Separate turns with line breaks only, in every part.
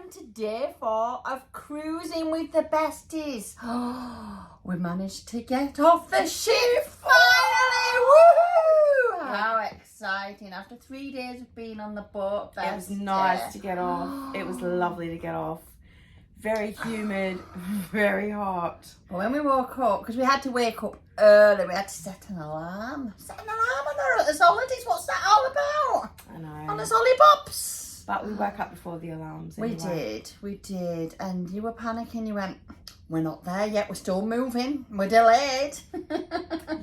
welcome to day 4 of cruising with the besties. We managed to get off the ship finally! Woohoo! How exciting. After 3 days of being on the boat,
it was nice to get off. It was lovely to get off. Very humid, very hot.
But when we woke up, because we had to wake up early, we had to set an alarm. Set an alarm on the holidays. What's that all about?
I know.
On the lollipops.
But we woke up before the alarms anyway.
We did. And you were panicking. You went, we're not there yet. We're still moving. We're delayed.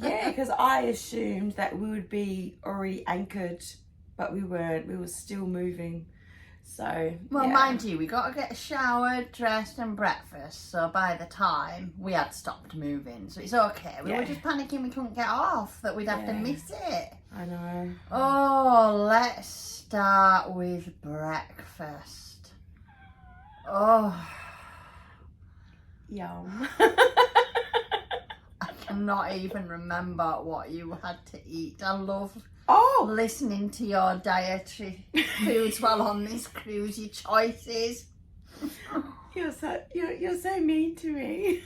Yeah, because I assumed that we would be already anchored, but we weren't. We were still moving. So,
well,
yeah.
mind you, we got to get showered, dressed and breakfast. So by the time we had stopped moving. So it's okay. We were just panicking we couldn't get off, that we'd have to miss it.
I know.
Oh, let's start with breakfast. Oh.
Yum.
I cannot even remember what you had to eat. I love listening to your dietary foods while on this cruise, your choices.
You're so mean to me.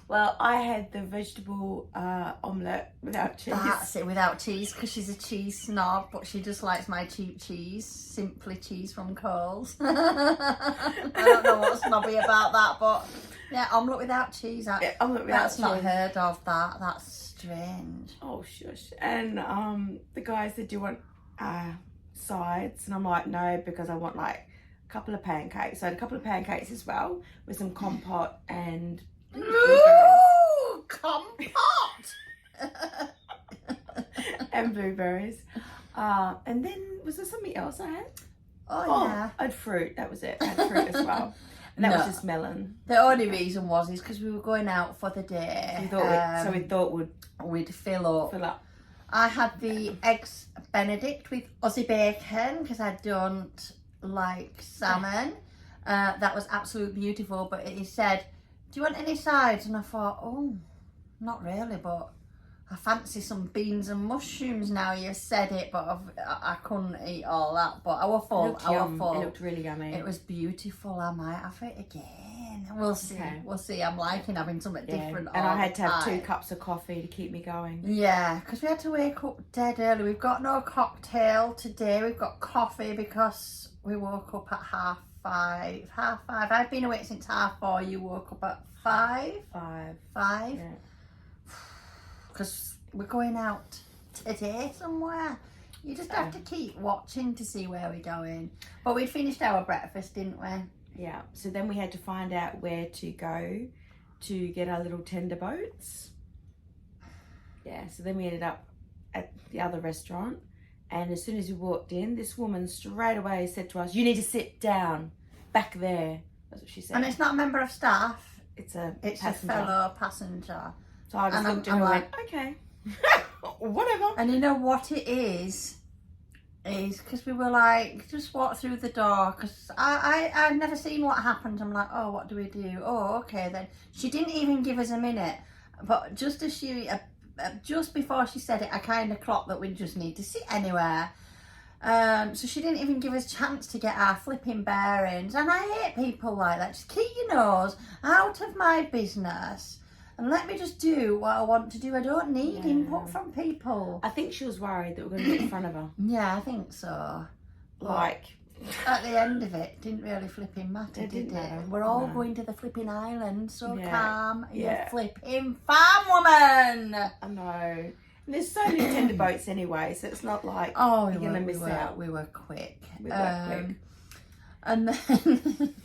Well, I had the vegetable omelette without cheese.
That's it, without cheese, because she's a cheese snob, but she just likes my cheap cheese, Simply Cheese from Coles. I don't know what's snobby about that, but yeah, omelette without cheese.
Omelette without
that's
cheese.
not heard of that. That's strange.
Oh shush. And the guy said, do you want sides? And I'm like, no, because I want like a couple of pancakes. So I had a couple of pancakes as well with some compote and
ooh, compote
and blueberries. And then was there something else I had?
Oh yeah,
I had fruit. That was it. I had fruit as well. And that was just melon.
The only reason was because we were going out for the day.
So we thought
we'd fill
up.
I had the eggs Benedict with Aussie bacon because I don't like salmon. That was absolutely beautiful. But he said, "Do you want any sides?" And I thought, oh, not really, but I fancy some beans and mushrooms now you said it, but I couldn't eat all that. But I was full.
It looked really yummy.
It was beautiful. I might have it again. We'll see.
Okay.
We'll see. I'm liking having something different.
And I had to have 2
time.
cups of coffee to keep me going.
Yeah, because we had to wake up dead early. We've got no cocktail today. We've got coffee because we woke up at 5:30. 5:30. I've been awake since 4:30. You woke up at 5? 5?
Yeah.
Because we're going out today somewhere. You just have to keep watching to see where we're going. But we'd finished our breakfast, didn't we?
Yeah. So then we had to find out where to go to get our little tender boats. Yeah. So then we ended up at the other restaurant. And as soon as we walked in, this woman straight away said to us, "You need to sit down back there." That's what she said.
And it's not a member of staff.
It's a
fellow passenger.
So I just looked at her and went, okay, whatever.
And you know what it is because we were like, just walk through the door, because I've never seen what happened. I'm like, oh, what do we do? Oh, okay then. She didn't even give us a minute, but just as just before she said it, I kind of clocked that we just need to sit anywhere. So she didn't even give us a chance to get our flipping bearings, and I hate people like that. Just keep your nose out of my business and let me just do what I want to do. I don't need input from people.
I think she was worried that we were going to get in front of her.
Yeah, I think so.
Like,
at the end of it, didn't really flipping matter, did it? We're all going to the flipping island, so calm. You're flipping farm woman.
I know. And there's so many tender boats anyway, so it's not like you're going to miss out.
We were quick.
We were quick.
And then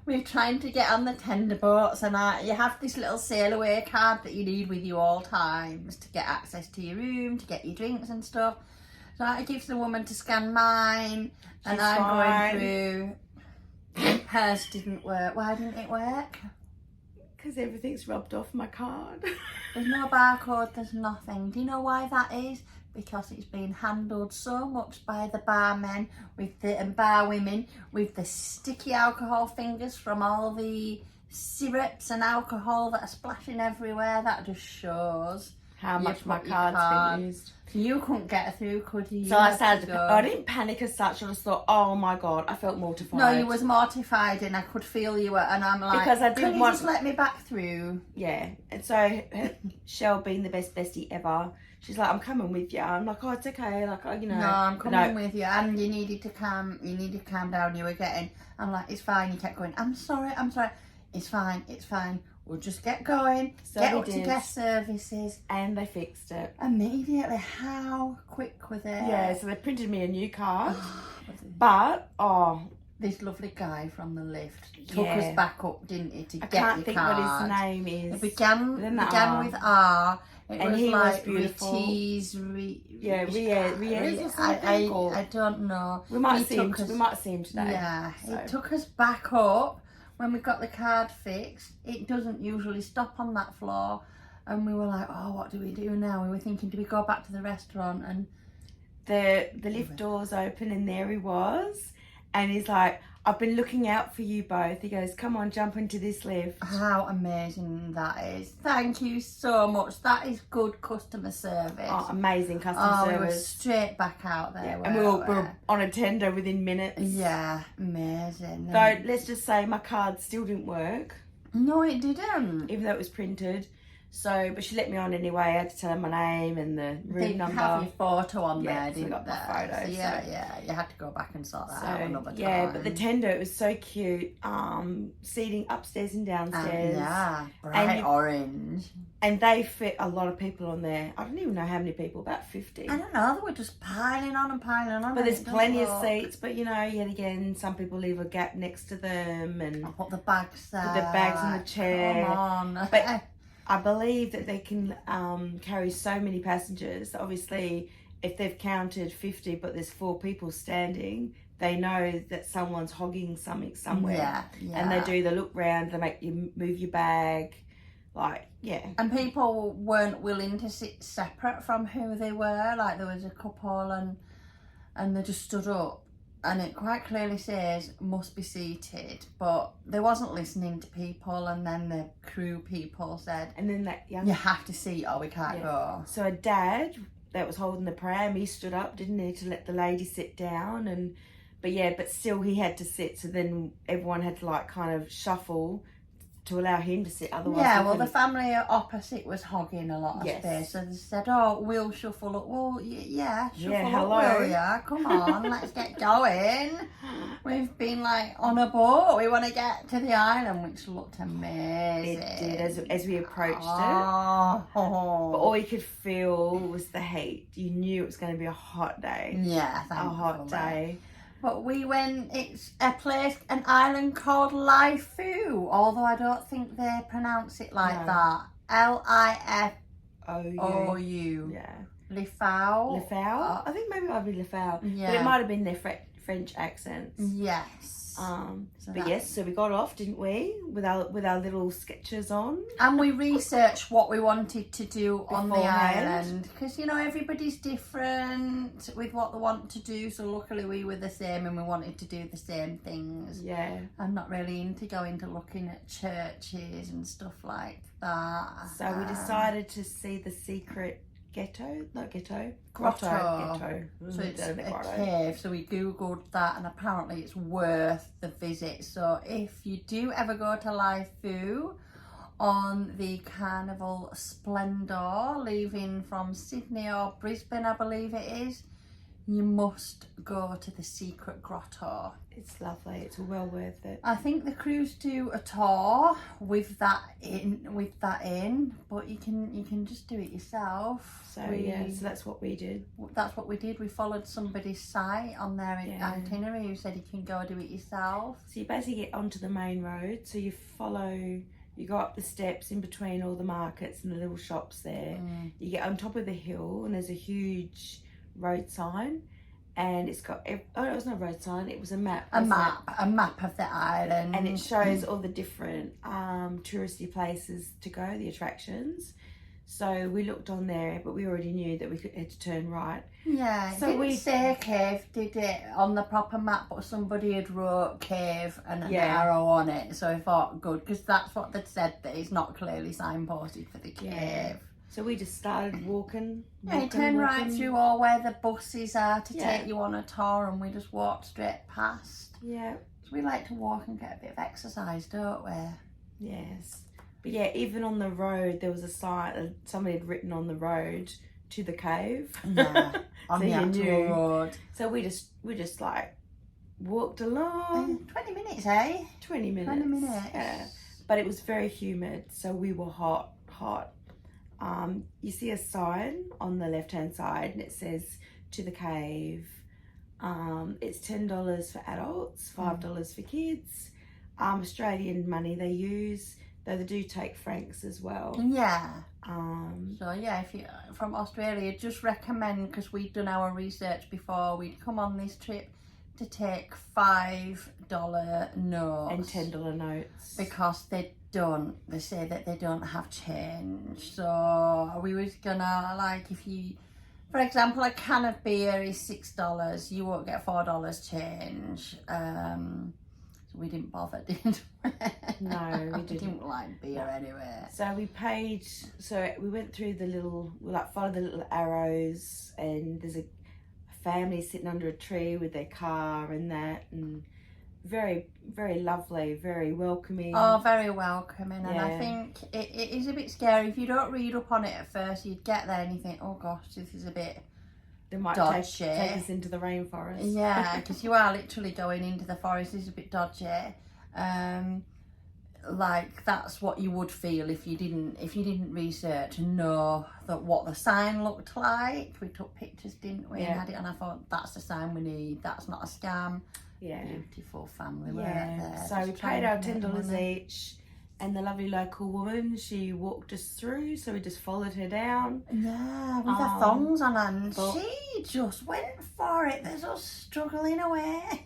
we were trying to get on the tender boats, and you have this little sail away card that you need with you all times to get access to your room, to get your drinks and stuff. So I give the woman to scan mine, and I'm going through. Hers didn't work. Why didn't it work?
Because everything's rubbed off my card.
There's no barcode, there's nothing. Do you know why that is? Because it's been handled so much by the barmen and bar women with the sticky alcohol fingers from all the syrups and alcohol that are splashing everywhere. That just shows
how
You
much my
put your
card's
card.
been used.
You couldn't get through, could you?
So I started to, I didn't panic as such. I just thought, oh my God, I felt mortified.
No, you was mortified, and I could feel you were, and I'm like,
because I didn't
can you
want
just let me back through?
Yeah, and so Shell being the best bestie ever, she's like, I'm coming with you. I'm like, oh, it's okay, like, you know.
No, I'm coming with you, and you needed to calm down. You were getting, I'm like, it's fine. You kept going, I'm sorry, it's fine. We'll just get going,
So
get
we
up to
did.
guest services.
And they fixed it.
Immediately, how quick was it?
Yeah, so they printed me a new card. But,
this lovely guy from the lift took
Yeah.
us back up, didn't he, to
I
get
can't
your
think
card.
what his name is.
It began
R.
with R. It
And
was
he was
like
beautiful.
Riez,
Riez, I think, or-
I don't know.
We might
He
see him.
took us-
We might see him today.
Yeah,
So.
it took us back up when we got the card fixed. It doesn't usually stop on that floor, and we were like, oh, what do we do now? We were thinking, do we go back to the restaurant? And
The lift doors open, and there he was, and he's like, I've been looking out for you both. He goes, come on, jump into this lift.
how amazing that is. Thank you so much. That is good customer service.
Oh, amazing customer
We were
service.
straight back out there.
Yeah, and we were on a tender within minutes.
Yeah, amazing.
Though, let's just say my card still didn't work,
No, it didn't.
even though it was printed. So, but she let me on anyway. I had to tell her my name and the room
They
number.
have your photo on
Yeah,
there,
so
didn't
we got my
they?
photo,
So yeah, you had to go back and sort that out another time.
Yeah, but the tender, it was so cute. Seating upstairs and downstairs.
Yeah, bright orange.
And they fit a lot of people on there. I don't even know how many people, about 50.
I don't know, they were just piling on.
But there's plenty of seats. But you know, yet again, some people leave a gap next to them and
I'll put the bags there.
put the bags in the chair.
Come on.
But I believe that they can carry so many passengers. Obviously, if they've counted 50, but there's 4 people standing, they know that someone's hogging something somewhere.
Yeah.
And they do the look round, they make you move your bag. Like, yeah.
And people weren't willing to sit separate from who they were. Like, there was a couple and they just stood up. And it quite clearly says, must be seated. But they wasn't listening to people. And then the crew people said,
And then that young...
you have to seat or we can't go.
So a dad that was holding the pram, he stood up, didn't need to let the lady sit down. But still he had to sit. So then everyone had to like kind of shuffle to allow him to sit. Otherwise,
yeah, well, the family opposite was hogging a lot of
Yes.
space, so they said, "Oh, we'll shuffle up." Well, yeah, shuffle up,
hello.
will ya? Come on, let's get going. We've been like on a boat. We want to get to the island, which looked amazing.
It did as we approached it.
Oh.
But all you could feel was the heat. You knew it was going to be a hot day.
Yeah,
A hot day.
But we went, it's an island called Lifou, although I don't think they pronounce it like that. Lifou.
Yeah.
Lifou.
Lifou? I think maybe it might be Lifou.
Yeah.
But it might have been their French accents.
Yes.
So we got off, didn't we? With our little sketches on.
And we researched what we wanted to do on the
Beforehand.
island. Because, you know, everybody's different with what they want to do. So luckily we were the same and we wanted to do the same things.
Yeah.
I'm not really into going to looking at churches and stuff like that.
So we decided to see the secret grotto.
So it's a cave, so we googled that and apparently it's worth the visit. So if you do ever go to Lifou on the Carnival Splendor, leaving from Sydney or Brisbane, I believe it is, you must go to the secret grotto.
It's lovely. It's well worth it.
I think the cruise do a tour with that in, but you can just do it yourself.
So so that's what we did.
That's what we did. We followed somebody's site on their itinerary who said you can go do it yourself.
So you basically get onto the main road. So you go up the steps in between all the markets and the little shops there. You get on top of the hill and there's a huge road sign. And it's got, it was not a road sign, it was a map.
A map of the island.
And it shows all the different touristy places to go, the attractions. So we looked on there, but we already knew that we had to turn right.
Yeah,
so
didn't say cave, did it, on the proper map, but somebody had wrote cave and an arrow on it. So I thought, good, because that's what they'd said, that it's not clearly signposted for the cave.
So we just started walking.
Yeah, you turn right through all where the buses are to
Yeah.
take you on a tour, and we just walked straight past.
Yeah.
So we like to walk and get a bit of exercise, don't we?
Yes. But yeah, even on the road, there was a sign, somebody had written on the road, to the cave.
Yeah, on
So
the
you
actual
knew.
road.
So we just like walked along.
20 minutes, eh?
20 minutes.
20 minutes.
Yeah. But it was very humid, so we were hot. You see a sign on the left-hand side, and it says to the cave. It's $10 for adults, $5 for kids. Australian money they use, though they do take francs as well.
Yeah.
So
yeah, if you're from Australia, just recommend, because we'd done our research before, we'd come on this trip to take $5 notes.
And $10 notes.
Because they say that they don't have change. So we was gonna, like, if you, for example, a can of beer is $6, you won't get $4 change. So we didn't bother, did we?
No, we
didn't like beer anyway.
So we paid, so we went through we followed the little arrows, and there's a family sitting under a tree with their car and that, and very, very lovely, very welcoming.
Oh, very welcoming. And
Yeah.
I think it is a bit scary. If you don't read up on it at first, you'd get there and you think, oh gosh, this is a bit
They might
dodgy.
take us into the rainforest.
Yeah, because you are literally going into the forest. It's a bit dodgy. Like, that's what you would feel if you didn't research and know that what the sign looked like. We took pictures, didn't we?
Yeah.
And had it, and I thought, that's the sign we need. That's not a scam.
Yeah.
Beautiful family,
Yeah.
weren't they?
So
Just
we
trying
paid our
to make
$10
money.
each, and the lovely local woman, she walked us through, so we just followed her down.
Yeah, with her thongs on, and
but-
she just went for it. There's us struggling away.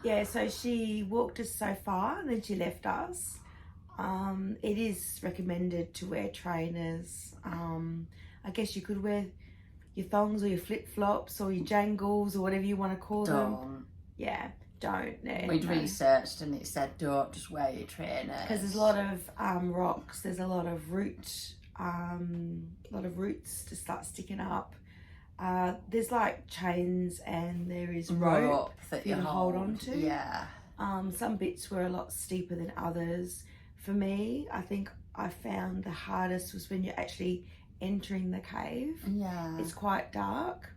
Yeah, so she walked us so far, and then she left us. It is recommended to wear trainers. I guess you could wear your thongs or your flip-flops or your jangles or whatever you want to call them.
Don't.
Yeah, don't. No,
We'd
no.
researched and it said don't, just wear your trainers.
Because there's a lot of rocks. There's a lot of roots to start sticking up. There's like chains, and there is rope
that
you can hold on to.
Yeah.
Some bits were a lot steeper than others. For me, I think I found the hardest was when you're actually entering the cave.
Yeah.
It's quite dark,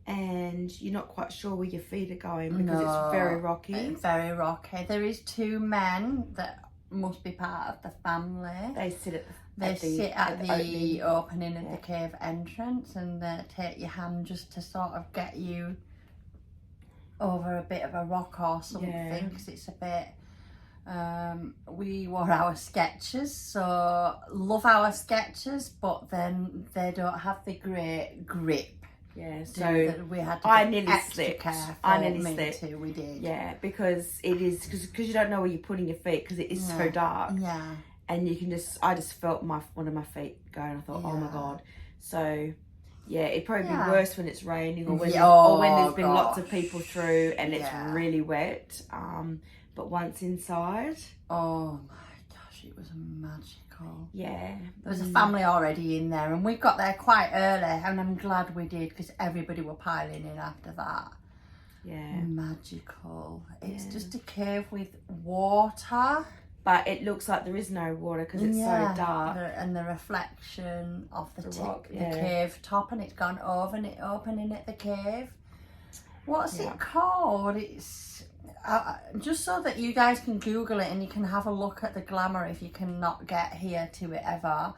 and you're not quite sure where your feet are going because it's very rocky.
It's very rocky. There is 2 men that must be part of the family.
They sit
at the opening of
Yeah.
the cave entrance, and they take your hand just to sort of get you over a bit of a rock or something, because it's a bit. We wore our Skechers, so love our Skechers, but then they don't have the great grip.
Yeah,
So
so
we had to
I
be
nearly
extra
slipped.
careful.
I nearly
Me
slipped.
too, we did.
yeah, because it is because you don't know where you're putting your feet because it is so dark,
Yeah.
and you can I just felt one of my feet going. I thought, oh my
Yeah.
god. So yeah, it'd probably
Yeah.
be worse when it's raining or when
Yeah,
there's been lots of
gosh.
people through and it's
Yeah.
really wet. But once inside,
Oh my gosh, it was magical.
yeah,
There was a family already in there, and we got there quite early, and I'm glad we did, because everybody were piling in after that.
yeah.
Magical. It's
Yeah.
just a cave with water.
But it looks like there is no water because it's so dark.
And the reflection of the
rock,
the
yeah.
cave top, and it's gone over and it opening at the cave. What's
Yeah.
it called? It's just so that you guys can Google it and you can have a look at the glamour if you cannot get here to it ever.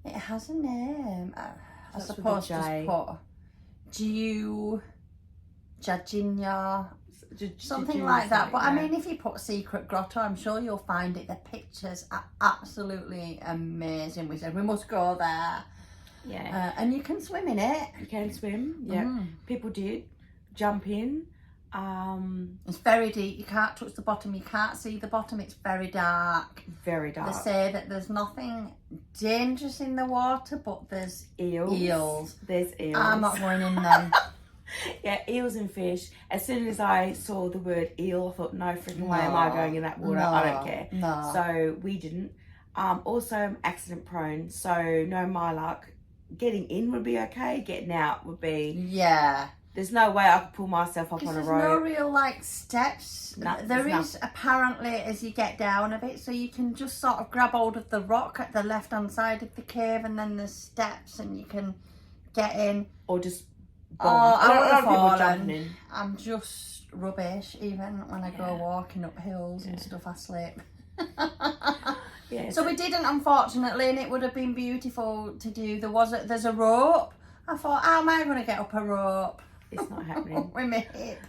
It has a name. I
Starts with a
suppose just
J.
put Jajinya, something
Juju,
like that. But I
yeah.
mean, if you put Secret Grotto, I'm sure you'll find it. The pictures are absolutely amazing. We said we must go there.
Yeah.
And you can swim in it.
You can swim. Yeah.
Mm.
People did jump in.
It's very deep. You can't touch the bottom. You can't see the bottom. It's very dark.
Very dark.
They say that there's nothing dangerous in the water, but there's
Eels.
eels.
There's eels.
I'm not going in them.
Yeah, eels and fish. As soon as I saw the word eel, I thought, no freaking way am I going in that water. I don't care.
No.
So we didn't. Also, I'm accident prone, so no my luck. Getting in would be okay. Getting out would be...
Yeah.
There's no way I could pull myself up on a
There's
rope.
no real like steps.
No,
there is apparently as you get down a bit, so you can just sort of grab hold of the rock at the left hand side of the cave, and then there's steps, and you can get in.
Or just.
I would have
people jumping
fallen.
in.
I'm just rubbish. Even when I go walking up hills and stuff, I slip.
Yeah.
So we didn't, unfortunately, and it would have been beautiful to do. There's a rope. I thought, how am I going to get up a rope?
It's not happening.
With my hip.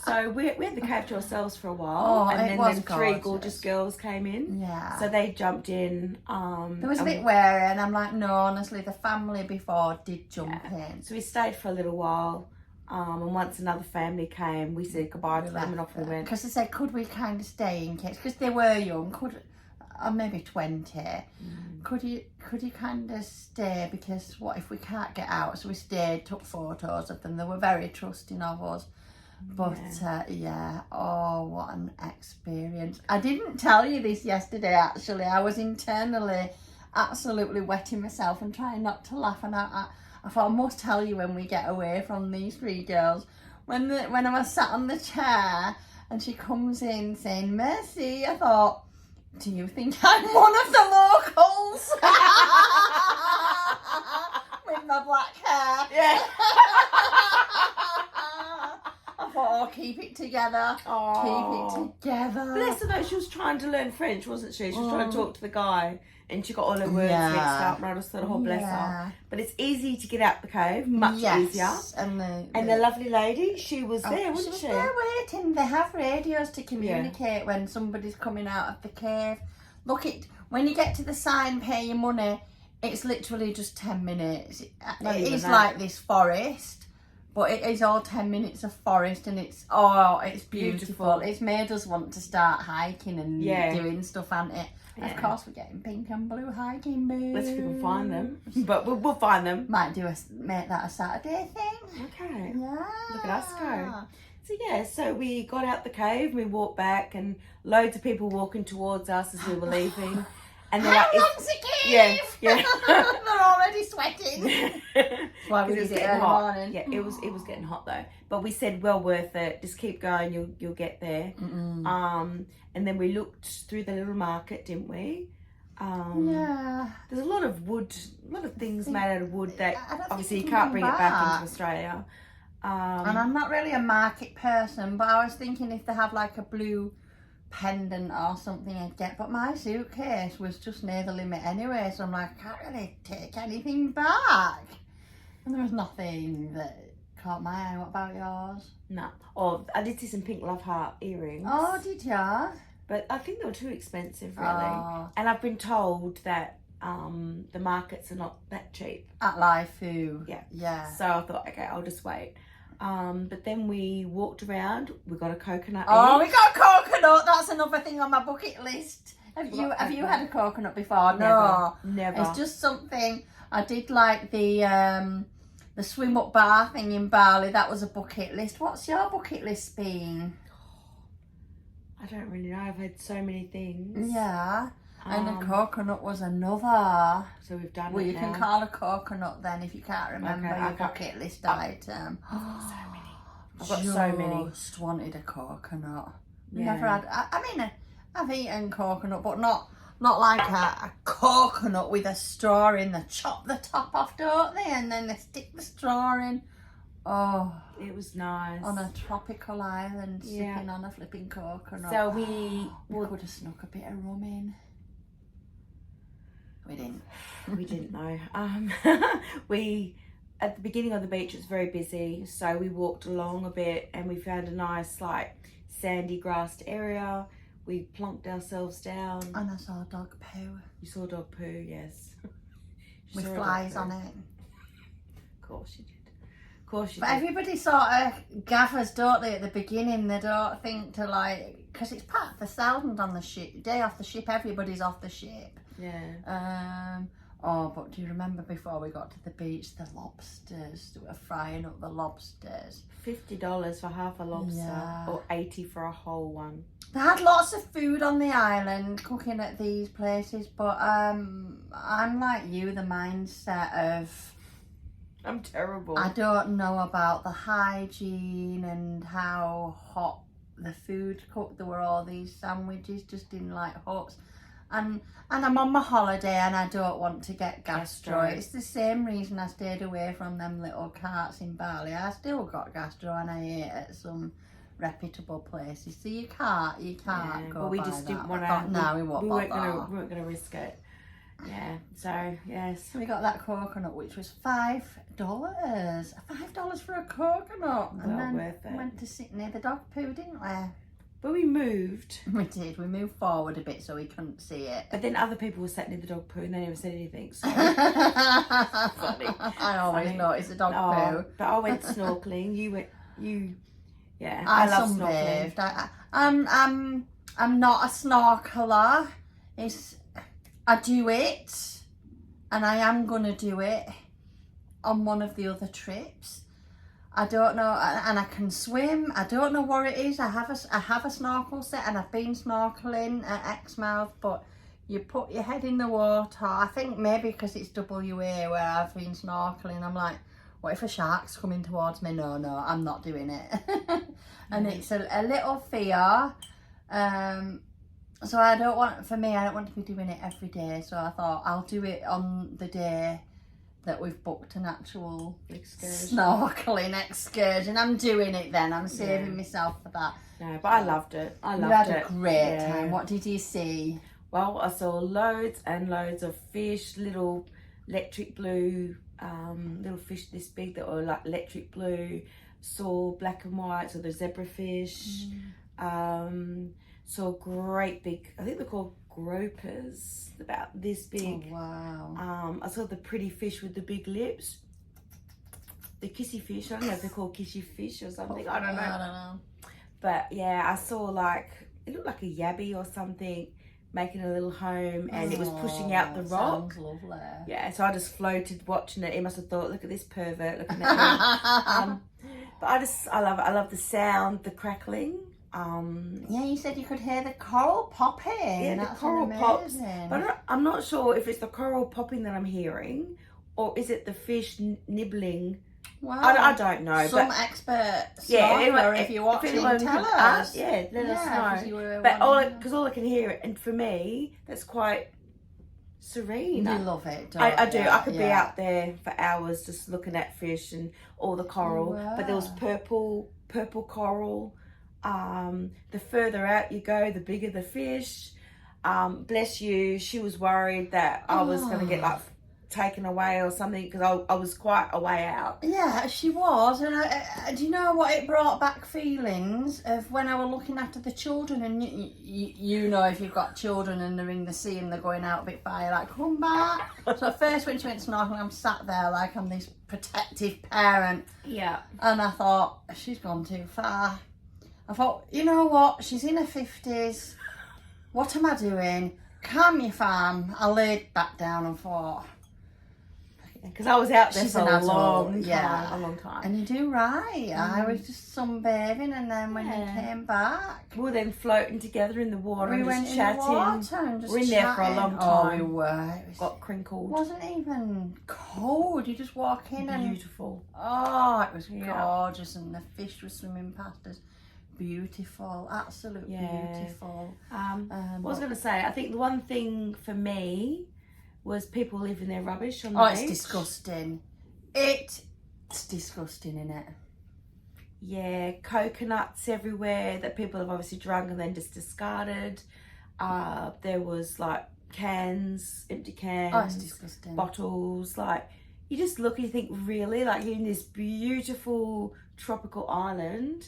So we had the cave to ourselves for a while, and then them three gorgeous girls came in.
Yeah.
So they jumped in.
There was a bit wary, and I'm like, no, honestly, the family before did jump in.
So we stayed for a little while, and once another family came, we said goodbye to them and off we went.
Because they said, could we kind of stay in case? Because they were young, or maybe 20. Could you kind of stay, because what if we can't get out? So we stayed, took photos of them. They were very trusting of us. But oh, what an experience. I didn't tell you this yesterday, actually. I was internally absolutely wetting myself and trying not to laugh, and I thought I must tell you when we get away from these three girls. When I was sat on the chair and she comes in saying, Mercy, I thought, do you think I'm one of the locals? With my black hair.
Yeah.
I thought, oh, keep it together.
Oh.
Keep it together.
Bless her though, she was trying to learn French, wasn't she? She was trying to talk to the guy, and she got all her words mixed up, and I just thought, oh, bless her. But it's easy to get out the cave, much easier. And the lovely lady, she was there, wasn't she?
They're waiting. They have radios to communicate when somebody's coming out of the cave. Look, when you get to the sign, pay your money, it's literally just 10 minutes. It is like this forest, but it is all 10 minutes of forest, and it's beautiful. It's made us want to start hiking and doing stuff, hasn't it? Yeah. Of course, we're getting pink and blue hiking boots.
Let's see if we can find them. But we'll find them.
Might make that a Saturday thing.
Okay.
Yeah.
Look at us go. So we got out the cave, we walked back, and loads of people walking towards us as we were leaving. And they're
how long's the cave?
Yeah.
They're already sweating. Why we did it early morning.
Yeah, it was getting hot though. But we said, well worth it. Just keep going. You'll get there. And then we looked through the little market, didn't we? There's a lot of wood, a lot of things made out of wood that obviously you can't bring it back into Australia.
And I'm not really a market person, but I was thinking if they have like a blue pendant or something I'd get, but my suitcase was just near the limit anyway, so I'm like, I can't really take anything back. And there was nothing that caught my eye. What about yours?
No. Oh, I did see some pink love heart earrings.
Oh, did ya?
But I think they were too expensive, really. And I've been told that the markets are not that cheap.
At Lifou.
Yeah. So I thought, okay, I'll just wait. But then we walked around. We got a coconut.
Oh, we got a coconut. That's another thing on my bucket list. Have you had a coconut before? No,
never.
It's just something I did, like the swim up bar thing in Bali. That was a bucket list. What's your bucket list been?
I don't really know. I've had so many things.
Yeah. And the coconut was another.
So we've done
well,
it
you
now.
can call a coconut then if you can't remember your bucket list item.
So many. I've got so many.
Just wanted a coconut.
Yeah.
Never had. I mean, I've eaten coconut, but not like a coconut with a straw in. They chop the top off, don't they? And then they stick the straw in. Oh,
it was nice.
On a tropical island, sipping on a flipping coconut.
So we
could have snuck a bit of rum in. We didn't.
We didn't know. We, at the beginning of the beach, it was very busy, so we walked along a bit and we found a nice, like, sandy grassed area. We plonked ourselves down.
And I saw a dog poo.
You saw a dog poo, yes.
With flies on it.
Of course you did. Of course you
did. But everybody sort of gathers, don't they, at the beginning? They don't think to, like, because it's part of the 1,000 on the ship. Day off the ship, everybody's off the ship.
Yeah.
Oh, but do you remember before we got to the beach, the lobsters? They were frying up the lobsters.
$50 for half a lobster,
Yeah.
or $80 for a whole one.
They had lots of food on the island cooking at these places, but I'm like you, the mindset of
I'm terrible.
I don't know about the hygiene and how hot the food cooked. There were all these sandwiches just in like huts. And I'm on my holiday and I don't want to get gastro. It's the same reason I stayed away from them little carts in Bali. I still got gastro and I ate at some reputable places. So you can't go.
But we
by
just
that.
didn't want
I thought, no, we
we
weren't
weren't gonna risk it. Yeah. So yes.
So we got that coconut, which was $5. $5 for a coconut.
Well
And then
worth it.
went to sit near the dog poo, didn't we?
But we moved.
We did. We moved forward a bit so we couldn't see it.
But then other people were sat near the dog poo and they never said anything. So
Funny. I always
Funny.
notice the dog poo.
But I went snorkeling. Yeah.
I
love
sunbathed.
snorkeling.
I'm not a snorkeler. I do it, and I am gonna do it on one of the other trips. I don't know, and I can swim. I don't know what it is. I have a snorkel set, and I've been snorkeling at Exmouth, but you put your head in the water. I think maybe because it's WA where I've been snorkeling, I'm like, what if a shark's coming towards me? No, I'm not doing it. And it's a little fear. So I don't want to be doing it every day. So I thought I'll do it on the day that we've booked an actual snorkeling excursion. I'm doing it then. I'm saving myself for that.
No, but I loved it.
You had a great time. What did you see?
Well, I saw loads and loads of fish, little electric blue, little fish this big that were like electric blue. Saw black and white, so the zebrafish. Saw great big, I think they're called gropers, about this big.
Oh, wow.
I saw the pretty fish with the big lips. The kissy fish, I don't know if they're called kissy fish or something, I don't know. But yeah, I saw it looked like a yabby or something making a little home, and it was pushing out the rock.
Sounds lovely.
Yeah, so I just floated watching it. He must have thought, look at this pervert looking at me. But I love it. I love the sound, the crackling.
Yeah, you said you could hear the coral popping.
Yeah,
That's
the coral pops.
amazing.
But I'm not sure if it's the coral popping that I'm hearing, or is it the fish nibbling.
Well,
I don't know.
Some
but
experts.
yeah,
Or if you're watching, tell us.
Yeah, let us know.
'cause
But all I can hear, and for me, that's quite serene.
You love it, don't
I do.
you?
I could be out there for hours just looking at fish and all the coral.
Wow.
But there was purple coral. The further out you go, the bigger the fish. Bless you. She was worried that I was going to get taken away or something because I was quite a way out.
Yeah, she was, and do you know what? It brought back feelings of when I was looking after the children, and you know if you've got children and they're in the sea and they're going out a bit far, you're like, come back. So at first when she went snorkeling, I'm sat there like I'm this protective parent.
Yeah.
And I thought, she's gone too far. I thought, you know what? She's in her 50s. What am I doing? Calm your farm. I laid back down and thought,
because I was out there
she's
for
an
a
adult,
long time.
And you do right. I was just sunbathing, and then when you came back,
We were then floating together in the water
we
and
went
just
in
chatting.
the water and just
We're in there for a
chatting.
long
Oh,
time.
we were. It
Got crinkled.
wasn't even cold. You just walk in and
Beautiful.
oh, it was
Yeah.
gorgeous, and the fish were swimming past us. Beautiful, absolutely beautiful.
What I was going to say, I think the one thing for me was people leaving their rubbish on the
Oh,
beach.
it's disgusting. It's disgusting, isn't it?
Yeah, coconuts everywhere that people have obviously drunk and then just discarded. There was like cans, empty cans.
Oh, it's disgusting.
Bottles. Like, you just look and you think, really? Like, you're in this beautiful tropical island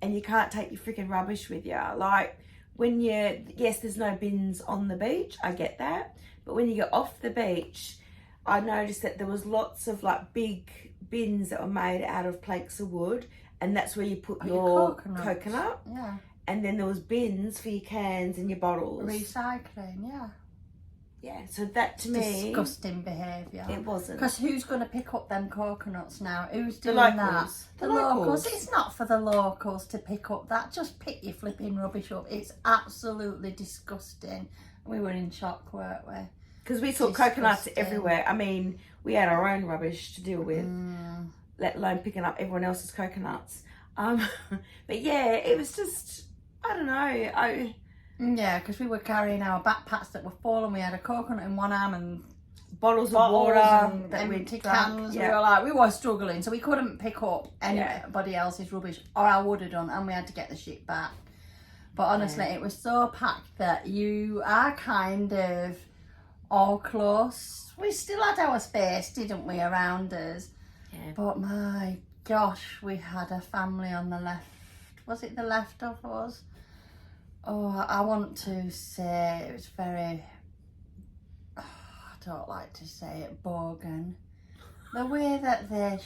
and you can't take your freaking rubbish with you. Like, yes, there's no bins on the beach. I get that. But when you get off the beach, I noticed that there was lots of like big bins that were made out of planks of wood, and that's where you put your coconut.
Yeah.
And then there was bins for your cans and your bottles.
Recycling, yeah.
Yeah, so that to me,
disgusting behaviour.
it wasn't.
Because who's going to pick up them coconuts now? Who's
The
doing
locals.
that? The locals. It's not for the locals to pick up that. Just pick your flipping rubbish up. It's absolutely disgusting. We were in shock, weren't we?
Because we saw coconuts everywhere. I mean, we had our own rubbish to deal with, let alone picking up everyone else's coconuts. But yeah, it was just, I don't know.
Yeah, because we were carrying our backpacks that were full, and we had a coconut in one arm and
bottles of water
and
that we
empty
drank.
cans.
Yeah.
We were struggling, so we couldn't pick up anybody else's rubbish, or I would have done, and we had to get the shit back. But honestly, it was so packed that you are kind of all close. We still had our space, didn't we, around us?
Yeah.
But my gosh, we had a family on the left. Was it the left of us? Oh, I want to say it was very, I don't like to say it, bogan. The way that they,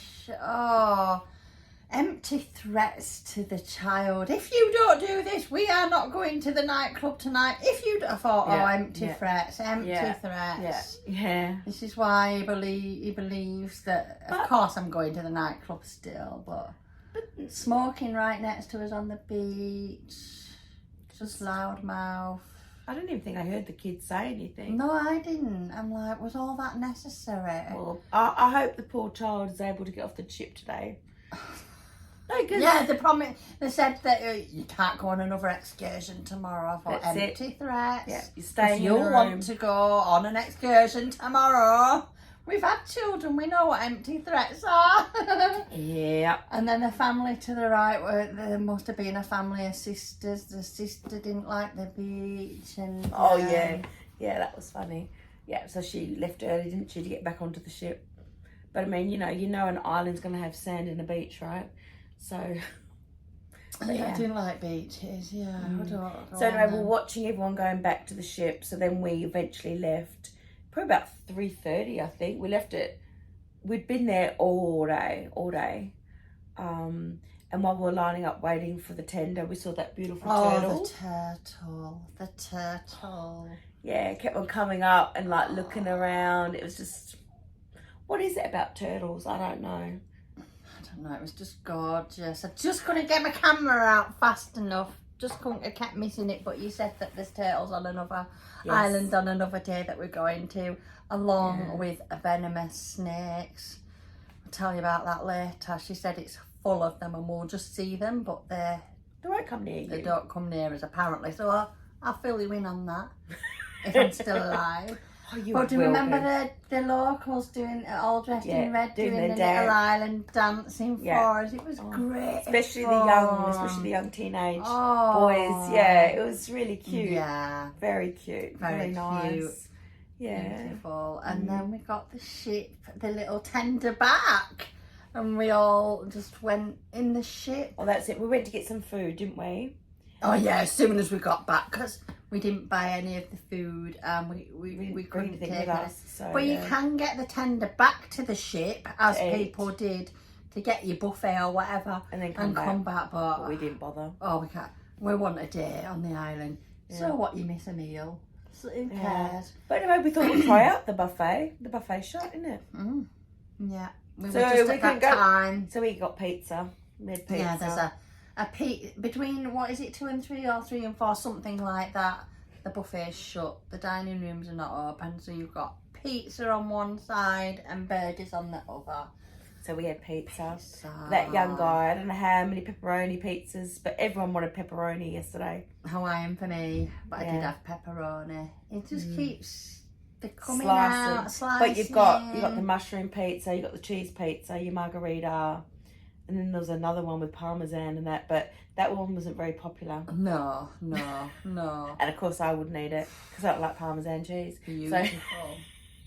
empty threats to the child. If you don't do this, we are not going to the nightclub tonight. If you, I thought, empty threats, empty threats.
Yeah.
This is why he believes that, of course I'm going to the nightclub still, but smoking right next to us on the beach. Just loud mouth.
I don't even think I heard the kids say anything.
No, I didn't. I'm like, was all that necessary?
Well, I hope the poor child is able to get off the ship today. No,
yeah, they said that you can't go on another excursion tomorrow for empty threats.
Yeah, you're staying in the room.
You'll want to go on an excursion tomorrow. We've had children, we know what empty threats are.
Yeah.
And then the family to the right, there must have been a family of sisters. The sister didn't like the beach. And
yeah, that was funny. Yeah, so she left early, didn't she, to get back onto the ship. But I mean, you know an island's going to have sand and a beach, right? So...
I didn't like beaches, I don't
so anyway, we're watching everyone going back to the ship, so then we eventually left. Probably about 3:30, I think. We left it. We'd been there all day. And while we were lining up waiting for the tender, we saw that beautiful turtle.
The turtle.
Yeah, it kept on coming up and like looking around. It was just, what is it about turtles? I don't know.
It was just gorgeous. I just couldn't get my camera out fast enough. I kept missing it, but you said that there's turtles on another island on another day that we're going to, along with venomous snakes. I'll tell you about that later. She said it's full of them and we'll just see them, but they
won't come near you.
They don't come near us apparently, so I'll fill you in on that if I'm still alive. But do you remember the locals doing all dressed in red, doing the little island dancing for us? It was great.
Especially the young teenage boys. Yeah, it was really cute.
Yeah.
Very cute. Very nice. Cute. Yeah.
Beautiful. And then we got the ship, the little tender back. And we all just went in the ship.
Oh, that's it. We went to get some food, didn't we?
Oh, yeah, as soon as we got back, because we didn't buy any of the food and we couldn't take it. But you can get the tender back to the ship, as people did, to get your buffet or whatever,
and then come back.
But
we didn't bother.
Oh, we can't. We want a day on the island. Yeah. So what, you miss a meal? So who cares?
But anyway, we thought we'd try out the buffet. The buffet's shut, isn't it?
Yeah. We were just at that time.
So we got pizza. We had pizza.
Yeah, there's between, what is it, 2 and 3 or 3 and 4, something like that. The buffet's shut. The dining rooms are not open. So you've got pizza on one side and burgers on the other.
So we had pizza. That young guy, I don't know how many pepperoni pizzas, but everyone wanted pepperoni yesterday.
Hawaiian for me, but I did have pepperoni. It just keeps coming out, slicing.
But you've got the mushroom pizza, you got the cheese pizza, your margarita, and then there was another one with parmesan and that, but that one wasn't very popular.
No.
And of course I wouldn't eat it because I don't like parmesan cheese.
Beautiful.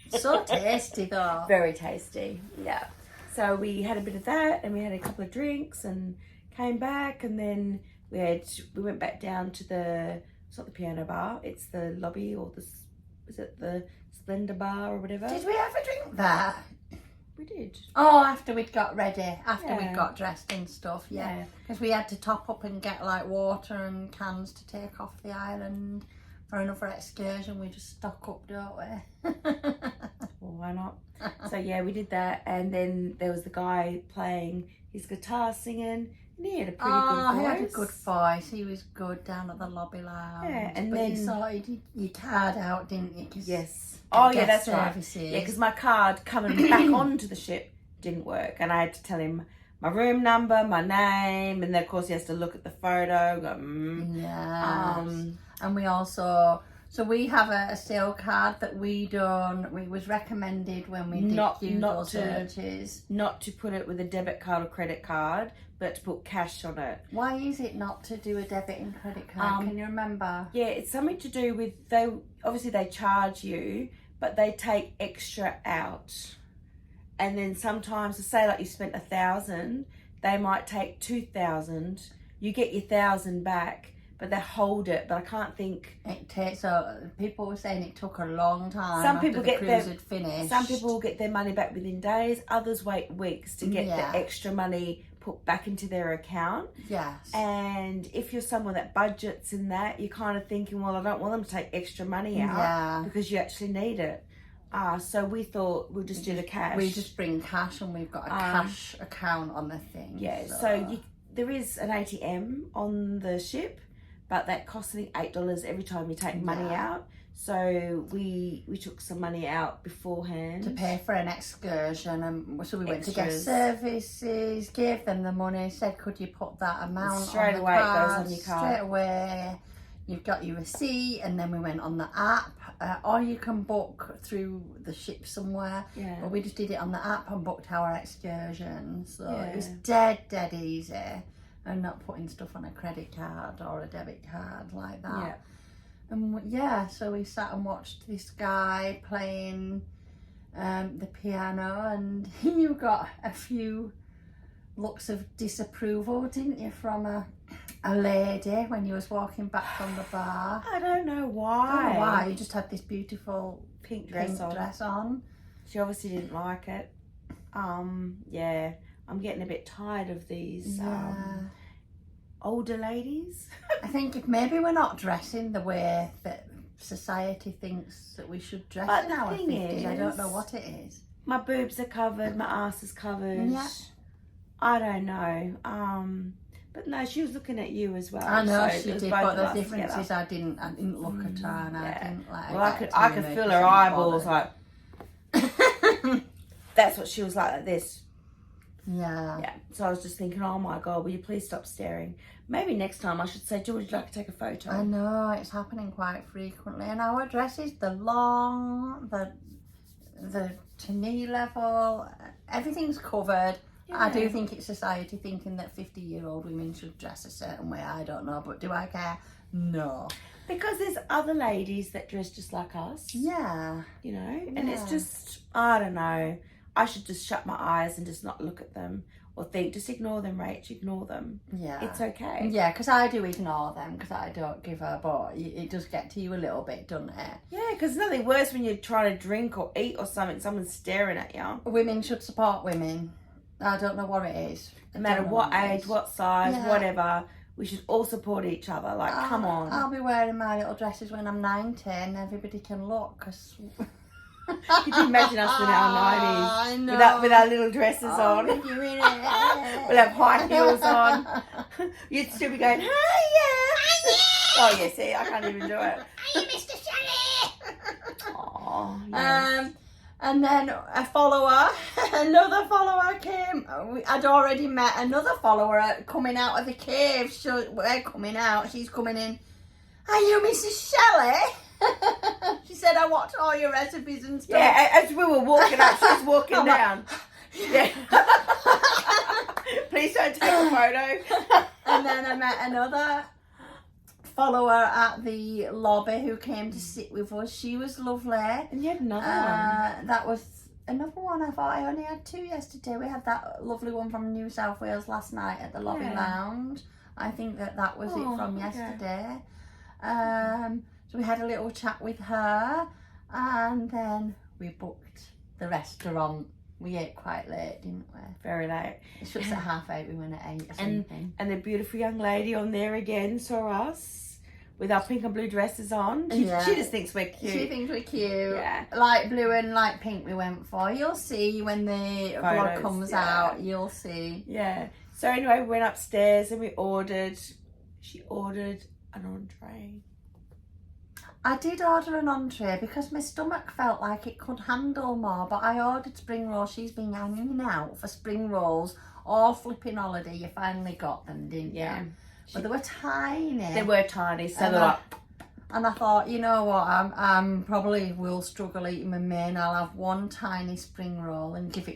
So tasty though.
Very tasty, yeah. So we had a bit of that and we had a couple of drinks and came back, and then we went back down to it's not the piano bar, it's the lobby, or is it the Splendor bar or whatever?
Did we ever drink that?
We did.
Oh, after we'd got ready, we'd got dressed and stuff, because we had to top up and get like water and cans to take off the island for another excursion, we just stock up, don't we?
Well, why not? So yeah, we did that, and then there was the guy playing his guitar, singing, and he had a pretty good voice.
He had a good voice. He was good down at the lobby lounge.
Yeah, and
but
then
you sorted your card out, didn't you?
Yes. Oh yeah,
guest
that's right.
services.
Yeah, because my card coming back onto the ship didn't work, and I had to tell him my room number, my name, and then of course he has to look at the photo. Go,
Yeah. And we also, so we have a sale card that we was recommended when we did Google searches.
Not to put it with a debit card or credit card, but to put cash on it.
Why is it not to do a debit and credit card? Can you remember?
Yeah, it's something to do with, they charge you, but they take extra out. And then sometimes, say like you spent 1,000, they might take 2,000. You get your 1,000 back, but they hold it. But I can't think.
It takes. So people were saying it took a long time.
Some people
after the cruise had finished.
Some people will get their money back within days. Others wait weeks to get the extra money put back into their account.
Yes.
And if you're someone that budgets in that, you're kind of thinking, well, I don't want them to take extra money out because you actually need it. So we thought we'll just do the cash.
We just bring cash, and we've got a cash account on the thing.
Yeah, so there is an ATM on the ship, but that costs, I think, $8 every time you take money out. So we took some money out beforehand.
To pay for an excursion, and so we went to guest services, gave them the money, said, could you put that amount
straight
on the
away
card?
It goes on your card.
Straight away. You've got your receipt, and then we went on the app, or you can book through the ship somewhere.
Yeah.
But we just did it on the app and booked our excursion. So it was dead easy, and not putting stuff on a credit card or a debit card like that. Yeah. And so we sat and watched this guy playing the piano, and you got a few looks of disapproval, didn't you, from a lady when you was walking back from the bar?
I don't know why.
I don't know why. You just had this beautiful
pink dress on. She obviously didn't like it. Yeah, I'm getting a bit tired of these older ladies.
I think if maybe we're not dressing the way that society thinks that we should dress in our 50s. I don't know what it is.
My boobs are covered, my ass is covered.
Yeah.
I don't know. But no, she was looking at you as well.
I know
so
she did, but the difference is I didn't look at her, and I didn't like.
Well, I could feel her eyeballs like. That's what she was like this.
Yeah.
Yeah. So I was just thinking, oh my God, will you please stop staring? Maybe next time I should say, George, would you like to take a photo?
I know, it's happening quite frequently. And our dresses, the long, the to knee level, everything's covered. Yeah. I do think it's society thinking that 50-year-old women should dress a certain way. I don't know, but do I care? No.
Because there's other ladies that dress just like us.
Yeah.
You know? And it's just, I don't know. I should just shut my eyes and just not look at them. Or think, just ignore them, Rach, ignore them.
Yeah.
It's okay.
Yeah, because I do ignore them because I don't give a, but it does get to you a little bit, doesn't it?
Yeah, because nothing worse when you're trying to drink or eat or something, someone's staring at you.
Women should support women. I don't know what it is.
No matter what age, what size, whatever, we should all support each other. Like, come on.
I'll be wearing my little dresses when I'm 90 and everybody can look, because...
Could you imagine us in our 90s?
I know.
With our little dresses on.
You're in it.
We'll have high heels on. You'd still be going, hiya! Hiya! Oh, yeah, see, I can't even do it.
Hiya, Mr. Shelley!
Oh, yes.
And then another follower came. I'd already met another follower coming out of the cave. So we're coming out. She's coming in. Are you Mrs. Shelley? She said, I watched all your recipes and stuff.
Yeah, as we were walking up, she was walking down. Yeah. Please don't take a photo.
And then I met another follower at the lobby who came to sit with us. She was lovely.
And you had another one.
That was another one. I thought I only had 2 yesterday. We had that lovely one from New South Wales last night at the lobby lounge. I think that was it from yesterday. So we had a little chat with her, and then we booked the restaurant. We ate quite late, didn't we?
Very late.
It shuts at 8:30. We went at 8 or something.
And the beautiful young lady on there again saw us. with our pink and blue dresses on. She just thinks we're cute.
She thinks we're cute.
Yeah.
Light blue and light pink we went for. You'll see when the vlog comes out. You'll see.
Yeah. So anyway, we went upstairs and she ordered an entree.
I did order an entree because my stomach felt like it could handle more, but I ordered spring rolls. She's been hanging out for spring rolls all flipping holiday. You finally got them, didn't you? But they were tiny.
They were tiny, so they're like...
And I thought, you know what, I'm probably will struggle eating my main. I'll have one tiny spring roll and give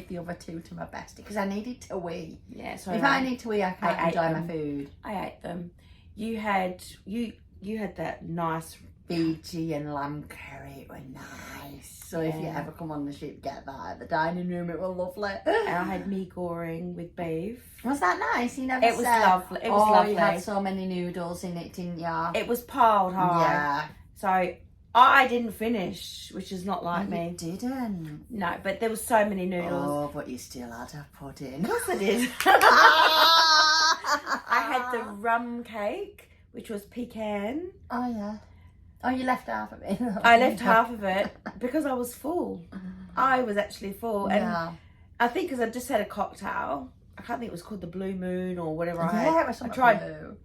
the other two to my bestie because I needed to wee.
Yeah, so
if I need to wee, I can't enjoy my food.
I ate them. You had that nice
BG and lamb curry. It were nice. So if you ever come on the ship, get that at the dining room. It was lovely.
And I had mee goreng with beef.
Was that nice? You never
It was lovely. It was lovely.
You had so many noodles in it, didn't you?
It was piled high.
Yeah.
So I didn't finish, which is not like me.
You didn't?
No, but there was so many noodles.
Oh, but you still had a pudding.
Of course I did. I had the rum cake, which was pecan.
Oh, yeah. Oh, you left half of it.
I left half of it because I was full. I was actually full. And I think because I just had a cocktail. I can't think it was called the Blue Moon or whatever I had.
It was
I tried.
blue.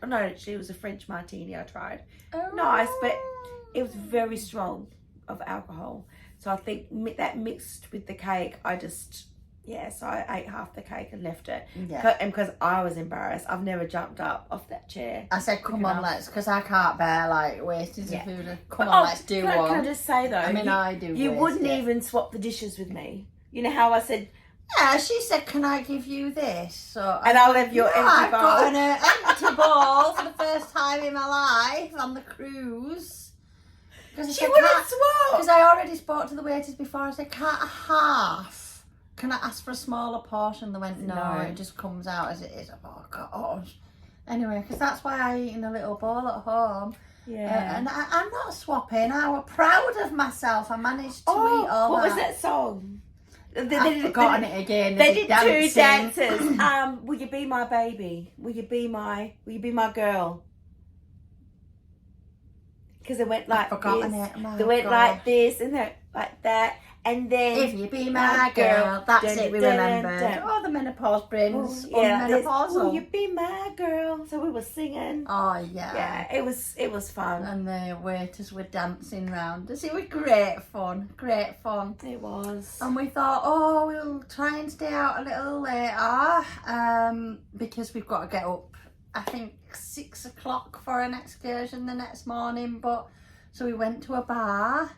No, actually it was a French martini I tried.
Oh.
Nice, but it was very strong of alcohol. So I think that mixed with the cake, so I ate half the cake and left it.
Yeah.
And because I was embarrassed, I've never jumped up off that chair.
I said, come on, because I can't bear like wastage of food. Come
on,
on, let's do one.
Can I just say though?
I mean, I do.
You wouldn't even swap the dishes with me. You know how I said?
Yeah, she said, can I give you this? So
I'll have your empty bowl.
I've got an empty bowl for the first time in my life on the cruise.
She wouldn't swap.
Because I already spoke to the waiters before. I said, can't I half? Can I ask for a smaller portion? They went, no, it just comes out as it is. Oh, gosh. Anyway, because that's why I eat in a little bowl at home.
Yeah.
And I'm not swapping. I was proud of myself. I managed to eat all
what
that.
was that song?
I've forgotten it again.
They did two dances. Will you be my baby? Will you be my girl? Because they went like this. They went like this and then like that. And then
if you be my girl, that's it. We remembered. Oh, the menopause brings menopausal.
Will you be my girl? So we were singing.
Oh yeah.
Yeah, it was fun.
And the waiters were dancing round us. It was great fun. Great fun.
It was.
And we thought, we'll try and stay out a little later, because we've got to get up. I think 6 o'clock for an excursion the next morning. But so we went to a bar,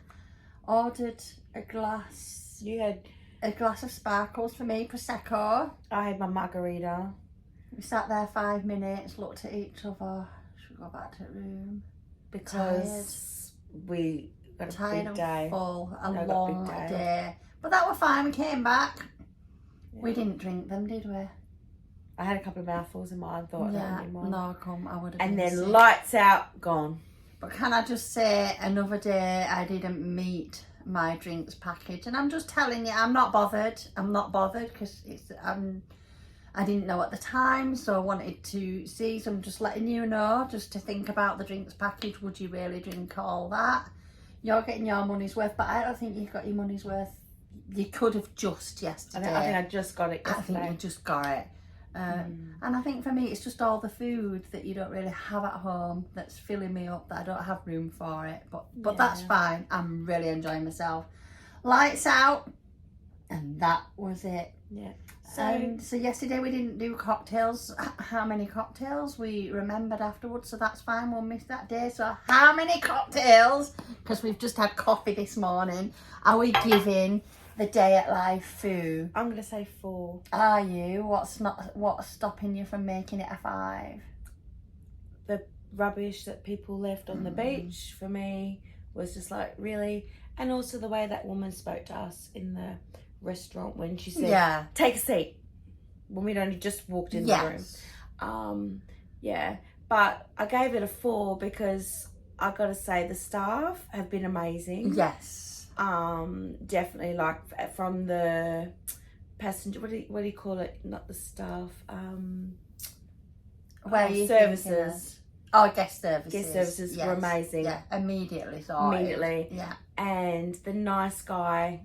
ordered a glass.
You had
a glass of sparkles for me, Prosecco.
I had my margarita.
We sat there 5 minutes, looked at each other. Should we go back to the room?
Because we got a big day.
Full, a long day. But that was fine. We came back. Yeah. We didn't drink them, did we?
I had a couple of mouthfuls in mine. Thought I didn't need
no, I would have.
And
been
then
sick.
lights out, gone.
But can I just say, another day I didn't meet my drinks package, and I'm just telling you, I'm not bothered. I'm not bothered because I didn't know at the time, so I wanted to see. So I'm just letting you know, just to think about the drinks package. Would you really drink all that? You're getting your money's worth, but I don't think you've got your money's worth. You could have just yesterday.
I think I just got it yesterday.
I think you just got it. And I think for me it's just all the food that you don't really have at home that's filling me up, that I don't have room for it, but that's fine. I'm really enjoying myself. Lights out, and that was it. So yesterday we didn't do cocktails. How many cocktails we remembered afterwards, so that's fine. We'll miss that day. So how many cocktails, because we've just had coffee this morning, are we giving the day at Lifou?
I'm gonna say 4.
Are you? What's stopping you from making it a 5?
The rubbish that people left on the beach for me was just like, really. And also the way that woman spoke to us in the restaurant when she said, take a seat, when we'd only just walked in the room. But I gave it a 4 because I gotta say the staff have been amazing. Definitely, like from the passenger, what do you call it? Not the staff.
Where you
services.
Oh, guest services.
Guest services were amazing.
Yeah, immediately sorted.
Immediately.
Yeah.
And the nice guy,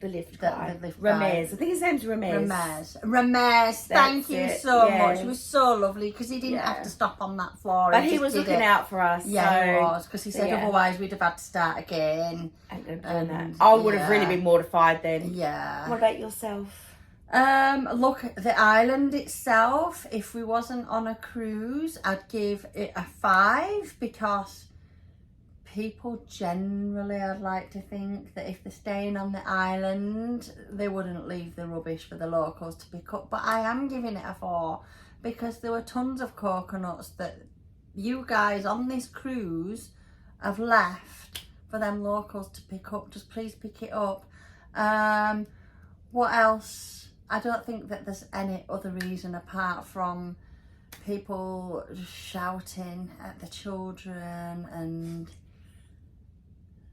the lift guy,
The lift
Ramez.
guy.
I think his name's Ramez.
Ramez, thank you so
yeah.
much. He was so lovely because he didn't have to stop on that floor.
But he was looking out for us.
Yeah,
so,
he was, because he said otherwise we'd have had to start again.
I would have really been mortified then.
Yeah.
What about yourself?
Look, the island itself, if we wasn't on a cruise, I'd give it a 5, because people generally, I'd like to think that if they're staying on the island, they wouldn't leave the rubbish for the locals to pick up. But I am giving it a 4, because there were tons of coconuts that you guys on this cruise have left for them locals to pick up. Just please pick it up. What else? I don't think that there's any other reason apart from people shouting at the children, and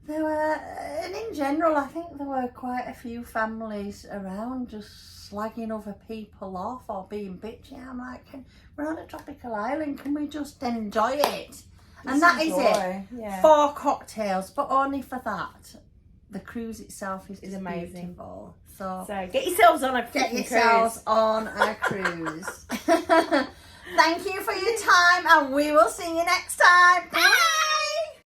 in general, I think there were quite a few families around just slagging other people off or being bitchy. I'm like, we're on a tropical island, can we just enjoy it? And that is it.
Yeah.
4 cocktails, but only for that. The cruise itself is just
amazing.
Beautiful. So
get yourselves on a
cruise. On a cruise. Thank you for your time, and we will see you next time. Bye.